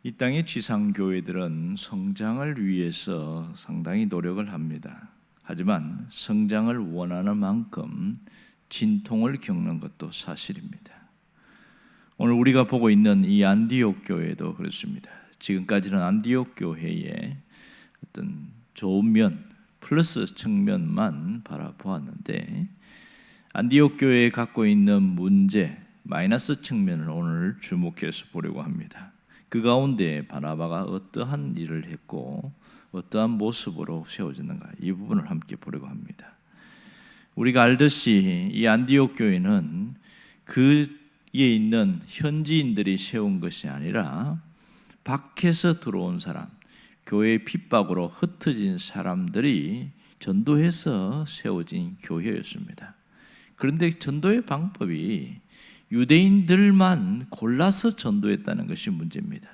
이 땅의 지상교회들은 성장을 위해서 상당히 노력을 합니다. 하지만 성장을 원하는 만큼 진통을 겪는 것도 사실입니다. 오늘 우리가 보고 있는 이 안디옥 교회도 그렇습니다. 지금까지는 안디옥 교회의 어떤 좋은 면, 플러스 측면만 바라보았는데 안디옥 교회에 갖고 있는 문제, 마이너스 측면을 오늘 주목해서 보려고 합니다. 그 가운데 바나바가 어떠한 일을 했고 어떠한 모습으로 세워졌는가, 이 부분을 함께 보려고 합니다. 우리가 알듯이 이 안디옥 교회는 그에 있는 현지인들이 세운 것이 아니라 밖에서 들어온 사람, 교회의 핍박으로 흩어진 사람들이 전도해서 세워진 교회였습니다. 그런데 전도의 방법이 유대인들만 골라서 전도했다는 것이 문제입니다.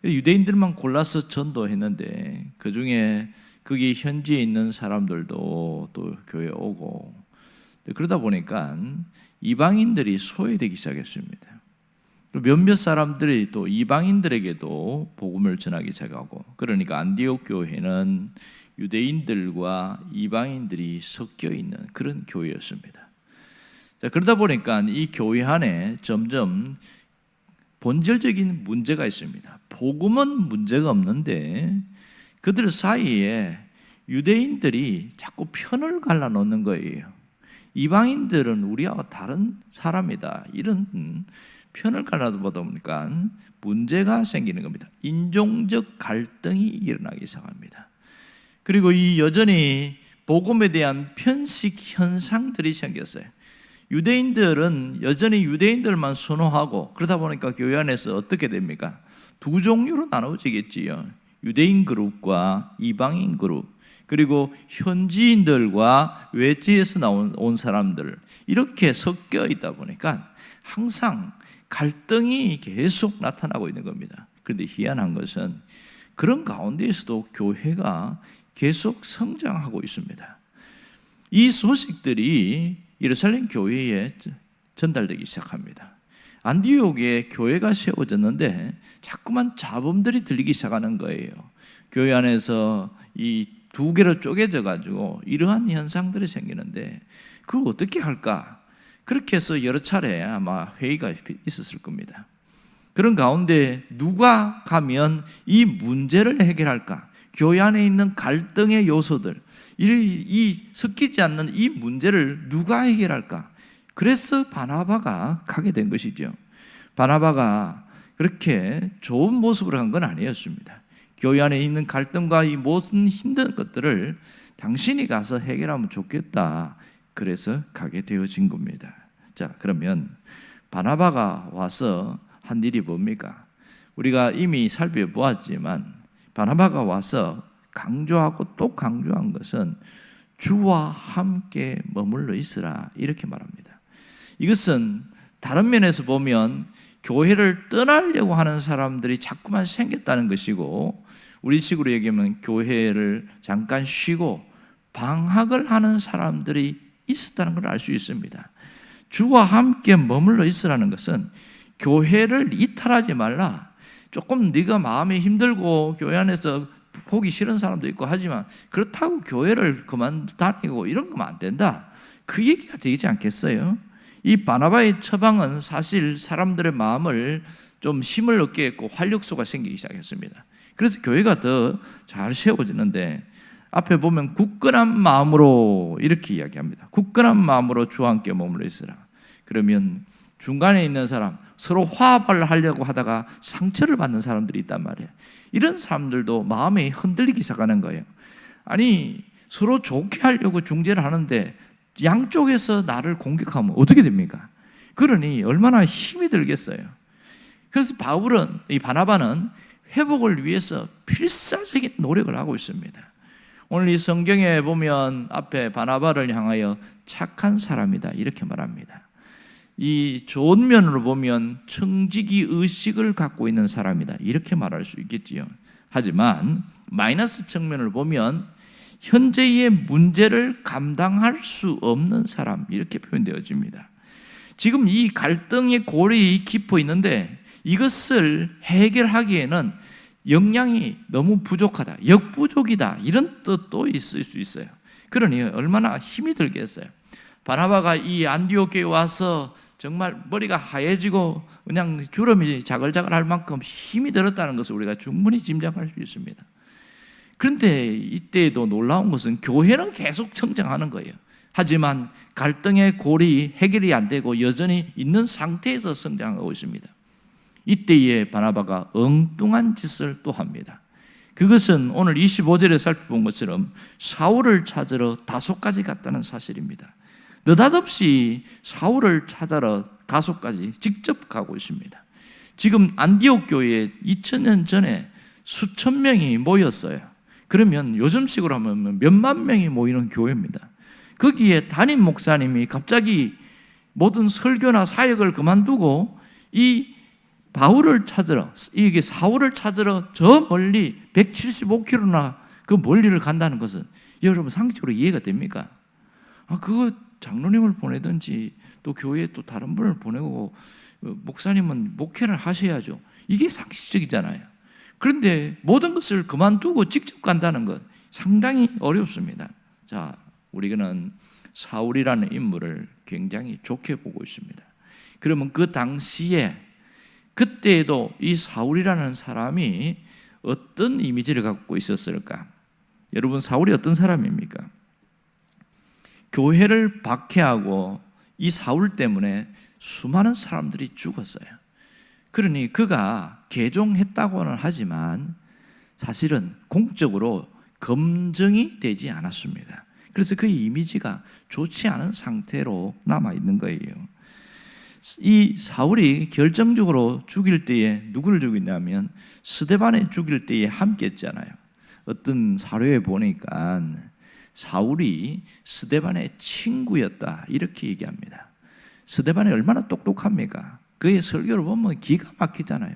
유대인들만 골라서 전도했는데 그 중에 거기 현지에 있는 사람들도 또 교회에 오고, 그러다 보니까 이방인들이 소외되기 시작했습니다. 몇몇 사람들이 또 이방인들에게도 복음을 전하기 시작하고, 그러니까 안디옥 교회는 유대인들과 이방인들이 섞여 있는 그런 교회였습니다. 자, 그러다 보니까 이 교회 안에 점점 본질적인 문제가 있습니다. 복음은 문제가 없는데 그들 사이에 유대인들이 자꾸 편을 갈라놓는 거예요. 이방인들은 우리하고 다른 사람이다, 이런 편을 갈라보다 보니까 문제가 생기는 겁니다. 인종적 갈등이 일어나기 시작합니다. 그리고 이 여전히 복음에 대한 편식 현상들이 생겼어요. 유대인들은 여전히 유대인들만 선호하고, 그러다 보니까 교회 안에서 어떻게 됩니까? 두 종류로 나눠지겠지요. 유대인 그룹과 이방인 그룹, 그리고 현지인들과 외지에서 온 사람들, 이렇게 섞여 있다 보니까 항상 갈등이 계속 나타나고 있는 겁니다. 그런데 희한한 것은 그런 가운데에서도 교회가 계속 성장하고 있습니다. 이 소식들이 예루살렘 교회에 전달되기 시작합니다. 안디옥에 교회가 세워졌는데 자꾸만 잡음들이 들리기 시작하는 거예요. 교회 안에서 이 두 개로 쪼개져 가지고 이러한 현상들이 생기는데 그걸 어떻게 할까? 그렇게 해서 여러 차례 아마 회의가 있었을 겁니다. 그런 가운데 누가 가면 이 문제를 해결할까? 교회 안에 있는 갈등의 요소들, 이 섞이지 않는 이 문제를 누가 해결할까? 그래서 바나바가 가게 된 것이죠. 바나바가 그렇게 좋은 모습으로 간 건 아니었습니다. 교회 안에 있는 갈등과 이 모든 힘든 것들을 당신이 가서 해결하면 좋겠다, 그래서 가게 되어진 겁니다. 자, 그러면 바나바가 와서 한 일이 뭡니까? 우리가 이미 살펴보았지만 바나바가 와서 강조하고 또 강조한 것은 주와 함께 머물러 있으라, 이렇게 말합니다. 이것은 다른 면에서 보면 교회를 떠나려고 하는 사람들이 자꾸만 생겼다는 것이고, 우리 식으로 얘기하면 교회를 잠깐 쉬고 방학을 하는 사람들이 있었다는 걸 알 수 있습니다. 주와 함께 머물러 있으라는 것은 교회를 이탈하지 말라. 조금 네가 마음이 힘들고 교회 안에서 보기 싫은 사람도 있고 하지만 그렇다고 교회를 그만 다니고 이런 거면 안 된다, 그 얘기가 되지 않겠어요? 이 바나바의 처방은 사실 사람들의 마음을 좀 힘을 얻게 했고 활력소가 생기기 시작했습니다. 그래서 교회가 더 잘 세워지는데, 앞에 보면 굳건한 마음으로 이렇게 이야기합니다. 굳건한 마음으로 주와 함께 머물러 있으라. 그러면 중간에 있는 사람, 서로 화합을 하려고 하다가 상처를 받는 사람들이 있단 말이에요. 이런 사람들도 마음이 흔들리기 시작하는 거예요. 아니, 서로 좋게 하려고 중재를 하는데 양쪽에서 나를 공격하면 어떻게 됩니까? 그러니 얼마나 힘이 들겠어요. 그래서 이 바나바는 회복을 위해서 필사적인 노력을 하고 있습니다. 오늘 이 성경에 보면 앞에 바나바를 향하여 착한 사람이다, 이렇게 말합니다. 이 좋은 면으로 보면 청지기 의식을 갖고 있는 사람이다, 이렇게 말할 수 있겠지요. 하지만 마이너스 측면을 보면 현재의 문제를 감당할 수 없는 사람, 이렇게 표현되어집니다. 지금 이 갈등의 골이 깊어 있는데 이것을 해결하기에는 역량이 너무 부족하다, 역부족이다, 이런 뜻도 있을 수 있어요. 그러니 얼마나 힘이 들겠어요. 바나바가 이 안디옥 교회에 와서 정말 머리가 하얘지고 그냥 주름이 자글자글할 만큼 힘이 들었다는 것을 우리가 충분히 짐작할 수 있습니다. 그런데 이때에도 놀라운 것은 교회는 계속 성장하는 거예요. 하지만 갈등의 골이 해결이 안 되고 여전히 있는 상태에서 성장하고 있습니다. 이때에 바나바가 엉뚱한 짓을 또 합니다. 그것은 오늘 25절에 살펴본 것처럼 사울을 찾으러 다소까지 갔다는 사실입니다. 느닷없이 사울을 찾아러 다소까지 직접 가고 있습니다. 지금 안디옥 교회에 2000년 전에 수천 명이 모였어요. 그러면 요즘식으로 하면 몇만 명이 모이는 교회입니다. 거기에 담임 목사님이 갑자기 모든 설교나 사역을 그만두고 이 바울을 찾으러, 이게 사울을 찾으러 저 멀리 175km나 그 멀리를 간다는 것은 여러분 상식적으로 이해가 됩니까? 그거 장로님을 보내든지 또 교회에 또 다른 분을 보내고 목사님은 목회를 하셔야죠. 이게 상식적이잖아요. 그런데 모든 것을 그만두고 직접 간다는 것 상당히 어렵습니다. 자, 우리는 사울이라는 인물을 굉장히 좋게 보고 있습니다. 그러면 그 당시에 그때에도 이 사울이라는 사람이 어떤 이미지를 갖고 있었을까? 여러분, 사울이 어떤 사람입니까? 교회를 박해하고 이 사울 때문에 수많은 사람들이 죽었어요. 그러니 그가 개종했다고는 하지만 사실은 공적으로 검증이 되지 않았습니다. 그래서 그 이미지가 좋지 않은 상태로 남아있는 거예요. 이 사울이 결정적으로 죽일 때에 누구를 죽이냐면 스데반을 죽일 때에 함께 했잖아요. 어떤 사료에 보니까 사울이 스데반의 친구였다 이렇게 얘기합니다. 스데반이 얼마나 똑똑합니까? 그의 설교를 보면 기가 막히잖아요.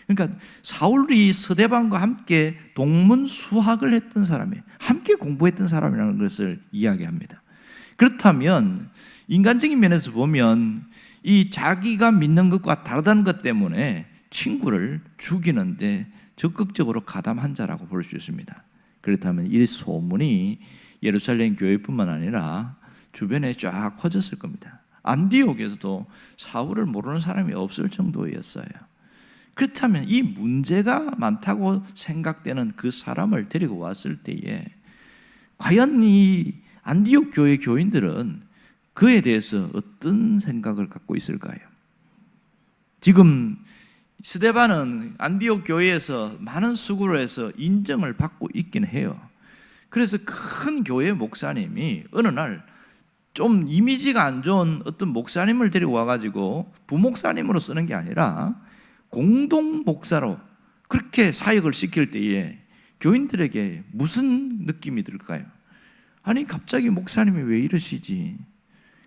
그러니까 사울이 스데반과 함께 동문수학을 했던 사람이에요. 함께 공부했던 사람이라는 것을 이야기합니다. 그렇다면 인간적인 면에서 보면 이 자기가 믿는 것과 다르다는 것 때문에 친구를 죽이는데 적극적으로 가담한 자라고 볼 수 있습니다. 그렇다면 이 소문이 예루살렘 교회뿐만 아니라 주변에 쫙 퍼졌을 겁니다. 안디옥에서도 사울을 모르는 사람이 없을 정도였어요. 그렇다면 이 문제가 많다고 생각되는 그 사람을 데리고 왔을 때에 과연 이 안디옥 교회 교인들은 그에 대해서 어떤 생각을 갖고 있을까요? 지금 스데반은 안디옥 교회에서 많은 수고를 해서 인정을 받고 있긴 해요. 그래서 큰 교회 목사님이 어느 날 좀 이미지가 안 좋은 어떤 목사님을 데리고 와가지고 부목사님으로 쓰는 게 아니라 공동 목사로 그렇게 사역을 시킬 때에 교인들에게 무슨 느낌이 들까요? 아니 갑자기 목사님이 왜 이러시지?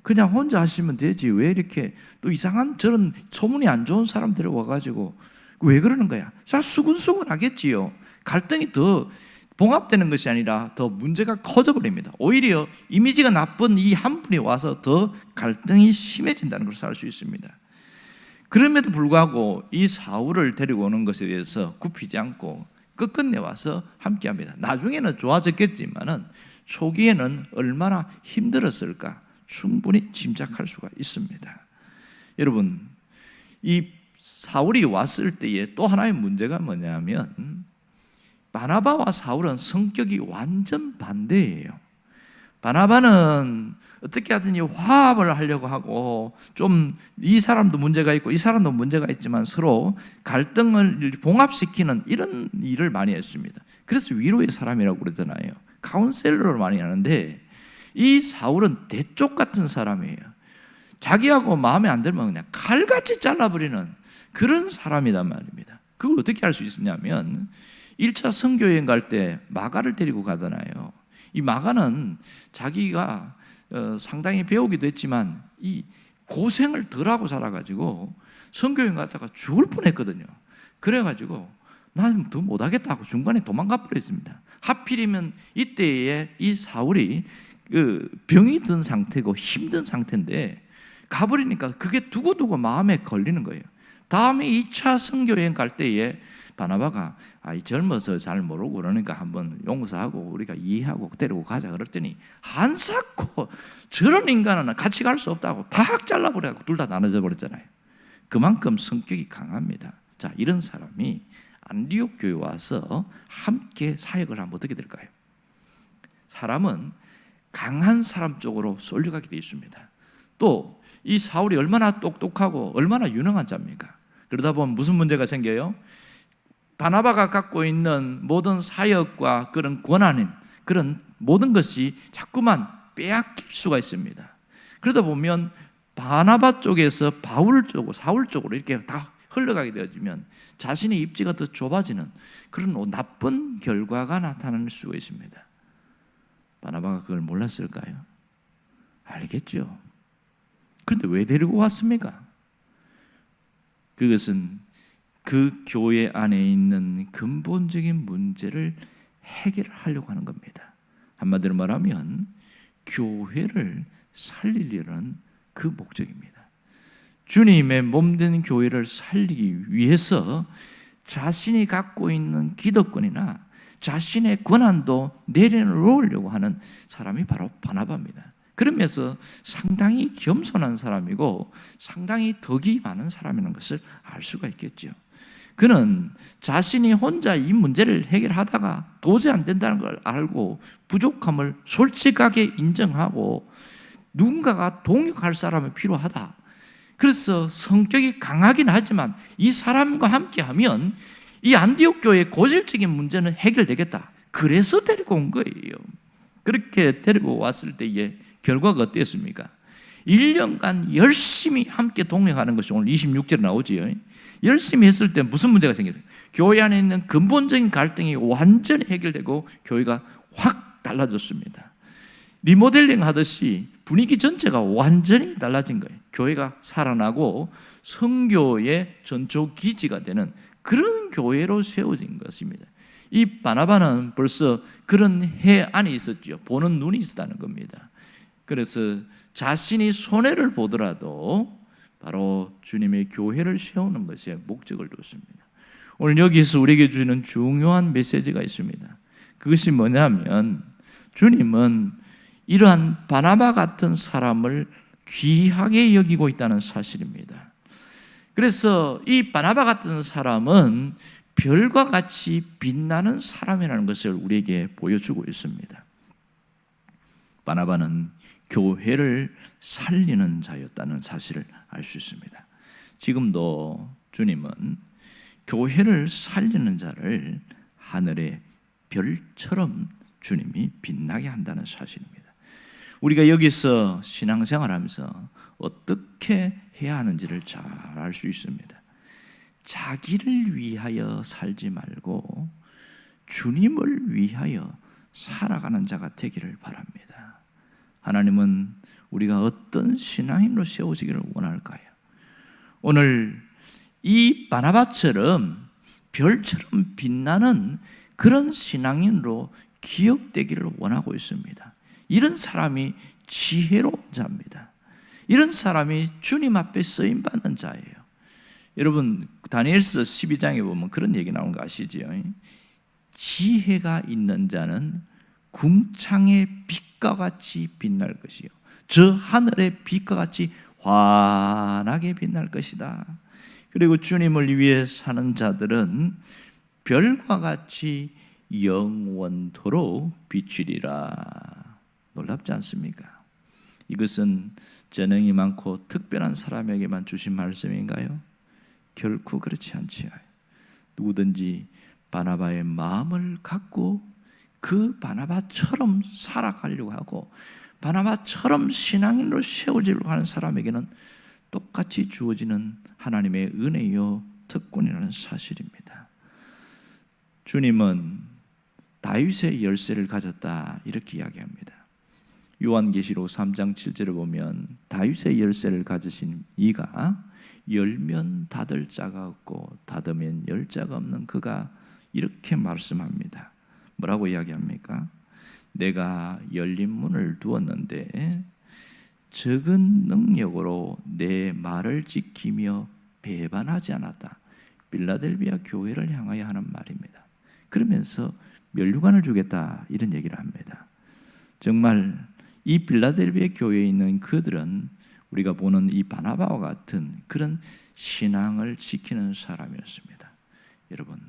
그냥 혼자 하시면 되지 왜 이렇게 또 이상한 저런 소문이 안 좋은 사람 데려와가지고 왜 그러는 거야? 자, 수근수근 하겠지요. 갈등이 더 봉합되는 것이 아니라 더 문제가 커져버립니다. 오히려 이미지가 나쁜 이 한 분이 와서 더 갈등이 심해진다는 것을 알 수 있습니다. 그럼에도 불구하고 이 사울을 데리고 오는 것에 대해서 굽히지 않고 끝끝내 와서 함께합니다. 나중에는 좋아졌겠지만은 초기에는 얼마나 힘들었을까 충분히 짐작할 수가 있습니다. 여러분, 이 사울이 왔을 때에 또 하나의 문제가 뭐냐면 바나바와 사울은 성격이 완전 반대예요. 바나바는 어떻게 하든지 화합을 하려고 하고 좀 이 사람도 문제가 있고 이 사람도 문제가 있지만 서로 갈등을 봉합시키는 이런 일을 많이 했습니다. 그래서 위로의 사람이라고 그러잖아요. 카운셀러를 많이 하는데 이 사울은 대쪽 같은 사람이에요. 자기하고 마음에 안 들면 그냥 칼같이 잘라버리는 그런 사람이란 말입니다. 그걸 어떻게 할 수 있었냐면 1차 선교여행 갈 때 마가를 데리고 가잖아요. 이 마가는 자기가 상당히 배우기도 했지만 이 고생을 덜 하고 살아가지고 선교여행 갔다가 죽을 뻔했거든요. 그래가지고 나는 더 못하겠다고 중간에 도망가 버렸습니다. 하필이면 이때에 이 사울이 병이 든 상태고 힘든 상태인데 가버리니까 그게 두고두고 마음에 걸리는 거예요. 다음에 2차 선교여행 갈 때에 바나바가 젊어서 잘 모르고 그러니까 한번 용서하고 우리가 이해하고 데리고 가자 그랬더니 한사코 저런 인간은 같이 갈 수 없다고 다 잘라버려고 둘 다 나눠져 버렸잖아요. 그만큼 성격이 강합니다. 자, 이런 사람이 안디옥 교회에 와서 함께 사역을 하면 어떻게 될까요? 사람은 강한 사람 쪽으로 쏠려가게 되어 있습니다. 또 이 사울이 얼마나 똑똑하고 얼마나 유능한 자입니까? 그러다 보면 무슨 문제가 생겨요? 바나바가 갖고 있는 모든 사역과 그런 권한인 그런 모든 것이 자꾸만 빼앗길 수가 있습니다. 그러다 보면 바나바 쪽에서 바울 쪽으로 사울 쪽으로 이렇게 다 흘러가게 되어지면 자신의 입지가 더 좁아지는 그런 나쁜 결과가 나타날 수가 있습니다. 바나바가 그걸 몰랐을까요? 알겠죠. 그런데 왜 데리고 왔습니까? 그것은 그 교회 안에 있는 근본적인 문제를 해결하려고 하는 겁니다. 한마디로 말하면 교회를 살리려는 그 목적입니다. 주님의 몸된 교회를 살리기 위해서 자신이 갖고 있는 기득권이나 자신의 권한도 내려놓으려고 하는 사람이 바로 바나바입니다. 그러면서 상당히 겸손한 사람이고 상당히 덕이 많은 사람이라는 것을 알 수가 있겠죠. 그는 자신이 혼자 이 문제를 해결하다가 도저히 안 된다는 걸 알고 부족함을 솔직하게 인정하고 누군가가 동역할 사람이 필요하다. 그래서 성격이 강하긴 하지만 이 사람과 함께하면 이 안디옥 교회의 고질적인 문제는 해결되겠다. 그래서 데리고 온 거예요. 그렇게 데리고 왔을 때의 결과가 어땠습니까? 1년간 열심히 함께 동행하는 것이 오늘 26절에 나오지요. 열심히 했을 때 무슨 문제가 생겨요? 교회 안에 있는 근본적인 갈등이 완전히 해결되고 교회가 확 달라졌습니다. 리모델링 하듯이 분위기 전체가 완전히 달라진 거예요. 교회가 살아나고 선교의 전초 기지가 되는 그런 교회로 세워진 것입니다. 이 바나바는 벌써 그런 해 안에 있었죠. 보는 눈이 있었다는 겁니다. 그래서 자신이 손해를 보더라도 바로 주님의 교회를 세우는 것에 목적을 뒀습니다. 오늘 여기서 우리에게 주는 중요한 메시지가 있습니다. 그것이 뭐냐면 주님은 이러한 바나바 같은 사람을 귀하게 여기고 있다는 사실입니다. 그래서 이 바나바 같은 사람은 별과 같이 빛나는 사람이라는 것을 우리에게 보여주고 있습니다. 바나바는 교회를 살리는 자였다는 사실을 알 수 있습니다. 지금도 주님은 교회를 살리는 자를 하늘의 별처럼 주님이 빛나게 한다는 사실입니다. 우리가 여기서 신앙생활하면서 어떻게 해야 하는지를 잘 알 수 있습니다. 자기를 위하여 살지 말고 주님을 위하여 살아가는 자가 되기를 바랍니다. 하나님은 우리가 어떤 신앙인으로 세워지기를 원할까요? 오늘 이 바나바처럼 별처럼 빛나는 그런 신앙인으로 기억되기를 원하고 있습니다. 이런 사람이 지혜로운 자입니다. 이런 사람이 주님 앞에 쓰임받는 자예요. 여러분 다니엘서 12장에 보면 그런 얘기 나오는 거 아시죠? 지혜가 있는 자는 궁창의 빛과 같이 빛날 것이요 저 하늘의 빛과 같이 환하게 빛날 것이다. 그리고 주님을 위해 사는 자들은 별과 같이 영원토록 비추리라. 놀랍지 않습니까? 이것은 재능이 많고 특별한 사람에게만 주신 말씀인가요? 결코 그렇지 않지요. 누구든지 바나바의 마음을 갖고 그 바나바처럼 살아가려고 하고 바나바처럼 신앙인으로 세워지려고 하는 사람에게는 똑같이 주어지는 하나님의 은혜요 특권이라는 사실입니다. 주님은 다윗의 열쇠를 가졌다 이렇게 이야기합니다. 요한계시록 3장 7절을 보면 다윗의 열쇠를 가지신 이가 열면 닫을 자가 없고 닫으면 열 자가 없는 그가 이렇게 말씀합니다. 뭐라고 이야기합니까? 내가 열린 문을 두었는데 적은 능력으로 내 말을 지키며 배반하지 않았다. 필라델비아 교회를 향하여 하는 말입니다. 그러면서 면류관을 주겠다 이런 얘기를 합니다. 정말 이 필라델비아 교회에 있는 그들은 우리가 보는 이 바나바와 같은 그런 신앙을 지키는 사람이었습니다. 여러분,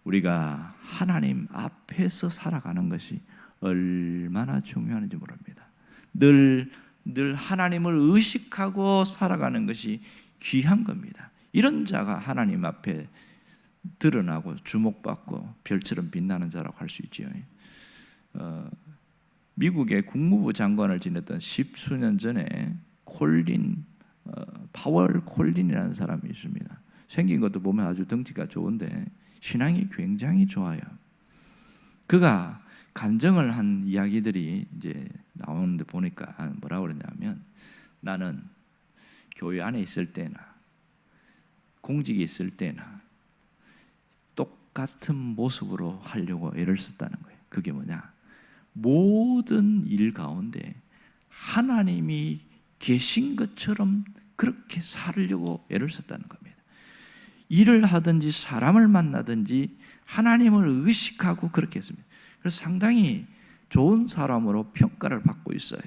우리가 하나님 앞에서 살아가는 것이 얼마나 중요한지 모릅니다. 늘 하나님을 의식하고 살아가는 것이 귀한 겁니다. 이런 자가 하나님 앞에 드러나고 주목받고 별처럼 빛나는 자라고 할 수 있지요. 미국의 국무부 장관을 지냈던 10수년 전에 파월 콜린이라는 사람이 있습니다. 생긴 것도 보면 아주 덩치가 좋은데 신앙이 굉장히 좋아요. 그가 간증을 한 이야기들이 이제 나오는데 보니까 뭐라고 그러냐면, 나는 교회 안에 있을 때나 공직에 있을 때나 똑같은 모습으로 하려고 애를 썼다는 거예요. 그게 뭐냐? 모든 일 가운데 하나님이 계신 것처럼 그렇게 살려고 애를 썼다는 겁니다. 일을 하든지 사람을 만나든지 하나님을 의식하고 그렇게 했습니다. 그래서 상당히 좋은 사람으로 평가를 받고 있어요.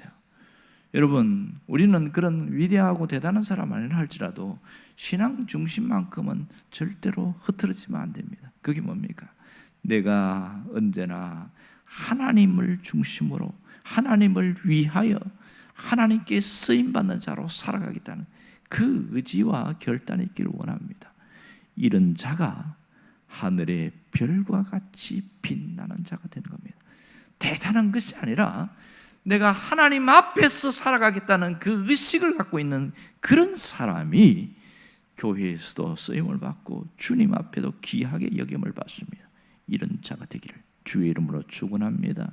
여러분, 우리는 그런 위대하고 대단한 사람 아니라 할지라도 신앙 중심만큼은 절대로 흐트러지면 안 됩니다. 그게 뭡니까? 내가 언제나 하나님을 중심으로 하나님을 위하여 하나님께 쓰임받는 자로 살아가겠다는 그 의지와 결단이 있기를 원합니다. 이런 자가 하늘의 별과 같이 빛나는 자가 되는 겁니다. 대단한 것이 아니라 내가 하나님 앞에서 살아가겠다는 그 의식을 갖고 있는 그런 사람이 교회에서도 쓰임을 받고 주님 앞에도 귀하게 여김을 받습니다. 이런 자가 되기를 주의 이름으로 축원합니다.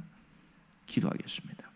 기도하겠습니다.